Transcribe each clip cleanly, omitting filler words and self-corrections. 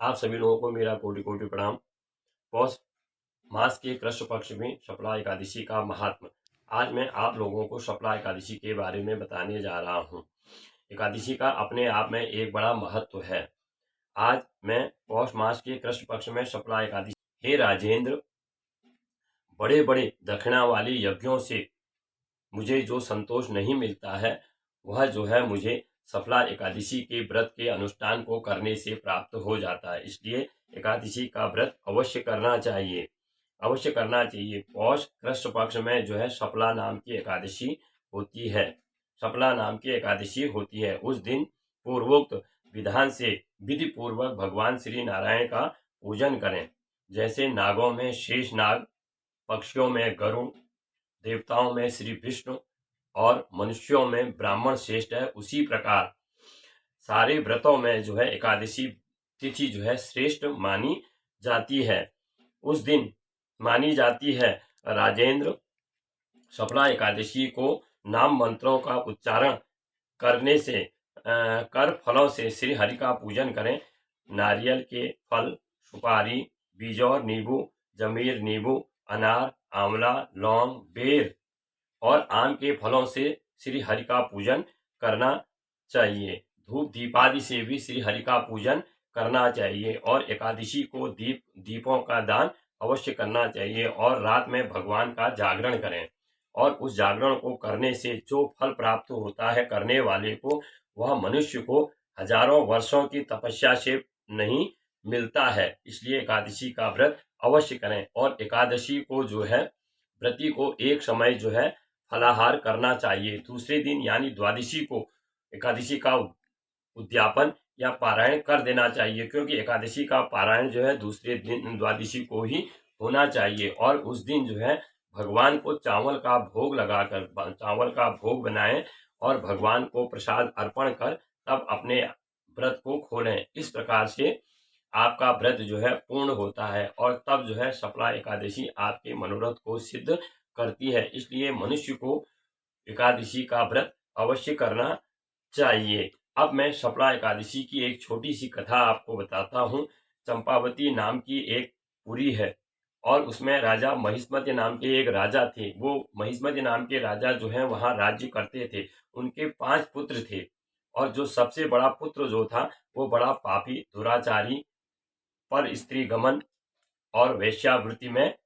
आप सभी लोगों को मेरा कोटि कोटि प्रणाम। पौष मास के कृष्ण पक्ष में शपला एकादशी का महात्म। आज मैं आप लोगों को शपला एकादशी के बारे में बताने जा रहा हूँ। एकादशी का अपने आप में एक बड़ा महत्व है। आज मैं पौष मास के कृष्ण पक्ष में शपला एकादशी, हे राजेंद्र, बड़े बड़े दक्षिणा वाले यज्ञों से मुझे जो संतोष नहीं मिलता है, वह जो है मुझे शपला एकादशी के व्रत के अनुष्ठान को करने से प्राप्त हो जाता है। इसलिए एकादशी का व्रत अवश्य करना चाहिए, अवश्य करना चाहिए। पौष कृष्ण पक्ष में जो है शपला नाम की एकादशी होती है, शपला नाम की एकादशी होती है। उस दिन पूर्वोक्त विधान से विधि पूर्वक भगवान श्री नारायण का पूजन करें। जैसे नागों में शेष नाग, पक्षियों में गरुड़, देवताओं में श्री विष्णु और मनुष्यों में ब्राह्मण श्रेष्ठ है, उसी प्रकार सारे व्रतों में जो है एकादशी तिथि जो है श्रेष्ठ मानी जाती है। उस दिन मानी जाती है। राजेंद्र, शपला एकादशी को नाम मंत्रों का उच्चारण करने से कर फलों से श्री हरि का पूजन करें। नारियल के फल, सुपारी, बीजौर नींबू, जमीर नींबू, अनार, आंवला, लौंग, बेर और आम के फलों से श्री हरि का पूजन करना चाहिए। धूप दीपादि से भी श्री हरि का पूजन करना चाहिए और एकादशी को दीपों का दान अवश्य करना चाहिए और रात में भगवान का जागरण करें। और उस जागरण को करने से जो फल प्राप्त होता है करने वाले को, वह मनुष्य को हजारों वर्षों की तपस्या से नहीं मिलता है। इसलिए एकादशी का व्रत अवश्य करें। और एकादशी को जो है व्रती को एक समय जो है फलाहार करना चाहिए। दूसरे दिन यानी द्वादशी को एकादशी का उद्यापन या पारायण कर देना चाहिए, क्योंकि एकादशी का पारायण जो है दूसरे दिन द्वादशी को ही होना चाहिए। और उस दिन जो है भगवान को चावल का भोग लगाकर चावल का भोग बनाएं और भगवान को प्रसाद अर्पण कर तब अपने व्रत को खोलें। इस प्रकार से आपका व्रत जो है पूर्ण होता है और तब जो है शपला एकादशी आपके मनोरथ को सिद्ध करती है। इसलिए मनुष्य को एकादशी का व्रत अवश्य करना चाहिए। अब मैं शपला एकादशी की एक छोटी सी कथा आपको बताता हूँ। चंपावती नाम की एक पुरी है और उसमें राजा महिष्मति नाम के एक राजा थे। वो महिष्मति नाम के राजा जो है वहाँ राज्य करते थे। उनके 5 पुत्र थे और जो सबसे बड़ा पुत्र जो था वो बड़ा पापी, दुराचारी, पर स्त्री गमन और वेश्यावृत्ति में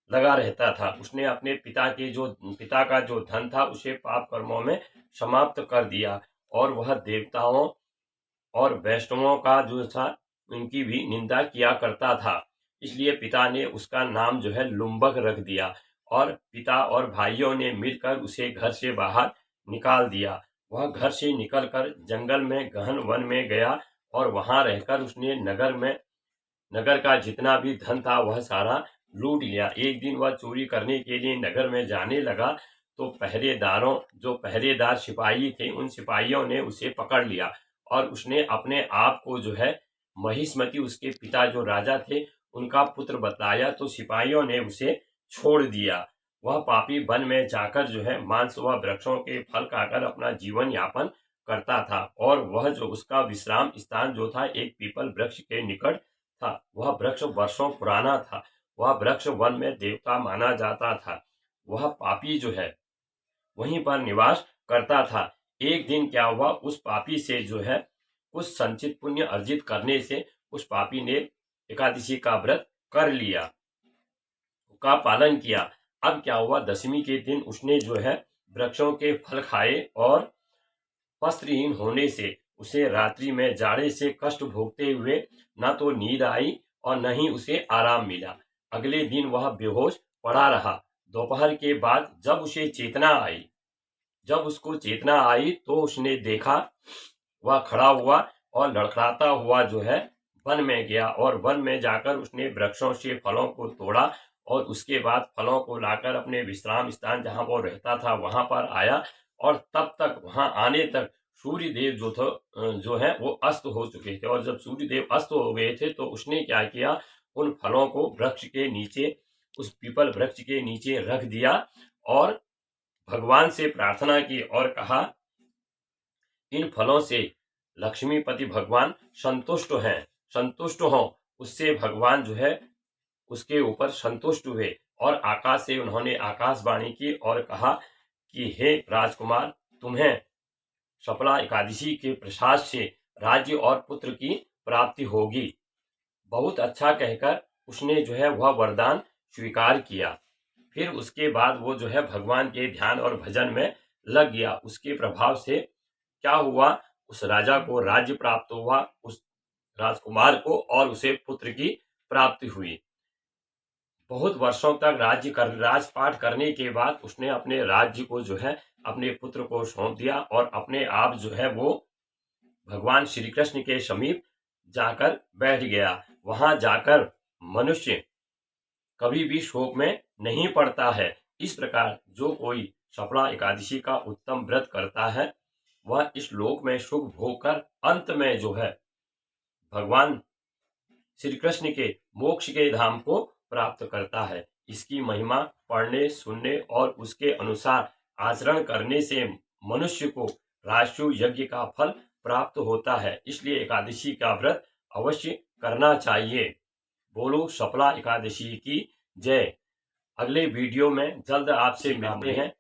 लगा रहता था। उसने अपने पिता का जो धन था उसे पाप कर्मों में समाप्त कर दिया और वह देवताओं और वैष्णवों का जो था उनकी भी निंदा किया करता था। इसलिए पिता ने उसका नाम जो है लुम्बक रख दिया और पिता और भाइयों ने मिलकर उसे घर से बाहर निकाल दिया। वह घर से निकलकर जंगल में गहन वन में गया और वहां रहकर उसने नगर का जितना भी धन था वह सारा लूट लिया। एक दिन वह चोरी करने के लिए नगर में जाने लगा तो पहरेदार सिपाही थे, उन सिपाहियों ने उसे पकड़ लिया और उसने अपने आप को जो है महिष्मति, उसके पिता जो राजा थे, उनका पुत्र बताया तो सिपाहियों ने उसे छोड़ दिया। वह पापी वन में जाकर जो है मांस व वृक्षों के फल खाकर अपना जीवन यापन करता था और वह जो उसका विश्राम स्थान जो था एक पीपल वृक्ष के निकट था। वह वृक्ष वर्षों पुराना था। वह वृक्ष वन में देवता माना जाता था। वह पापी जो है वहीं पर निवास करता था। एक दिन क्या हुआ, उस पापी से जो है कुछ संचित पुण्य अर्जित करने से उस पापी ने एकादशी का व्रत कर लिया, का पालन किया। अब क्या हुआ, दशमी के दिन उसने जो है वृक्षों के फल खाए और वस्त्रहीन होने से उसे रात्रि में जाड़े से कष्ट भोगते हुए न तो नींद आई और न ही उसे आराम मिला। अगले दिन वह बेहोश पड़ा रहा। दोपहर के बाद जब उसको चेतना आई तो उसने देखा, वह खड़ा हुआ और लड़खड़ाता हुआ जो है वन में गया और वन में जाकर उसने वृक्षों से फलों को तोड़ा और उसके बाद फलों को लाकर अपने विश्राम स्थान जहां वो रहता था वहां पर आया और तब तक वहां आने तक सूर्य देव जो है वो अस्त हो चुके थे। और जब सूर्य देव अस्त हो गए थे तो उसने क्या किया, उन फलों को वृक्ष के नीचे, उस पीपल वृक्ष के नीचे रख दिया और भगवान से प्रार्थना की और कहा, इन फलों से लक्ष्मीपति भगवान संतुष्ट हैं संतुष्ट हों, उससे भगवान जो है उसके ऊपर संतुष्ट हुए और आकाश से उन्होंने आकाशवाणी की और कहा कि हे राजकुमार, तुम्हें शपला एकादशी के प्रसाद से राज्य और पुत्र की प्राप्ति होगी। बहुत अच्छा कहकर उसने जो है वह वरदान स्वीकार किया। फिर उसके बाद वो जो है भगवान के ध्यान और भजन में लग गया। उसके प्रभाव से क्या हुआ, उस राजा को राज्य प्राप्त हुआ, उस राजकुमार को, और उसे पुत्र की प्राप्ति हुई। बहुत वर्षों तक राजपाट करने के बाद उसने अपने राज्य को जो है अपने पुत्र को सौंप दिया और अपने आप जो है वो भगवान श्री कृष्ण के समीप जाकर बैठ गया। वहां जाकर मनुष्य कभी भी शोक में नहीं पड़ता है। इस प्रकार जो कोई शपला एकादशी का उत्तम व्रत करता है वह इस लोक में सुख भोग कर अंत में जो है भगवान श्री कृष्ण के मोक्ष के धाम को प्राप्त करता है। इसकी महिमा पढ़ने, सुनने और उसके अनुसार आचरण करने से मनुष्य को राजसूय यज्ञ का फल प्राप्त होता है। इसलिए एकादशी का व्रत अवश्य करना चाहिए। बोलो शपला एकादशी की जय। अगले वीडियो में जल्द आपसे मिलते हैं।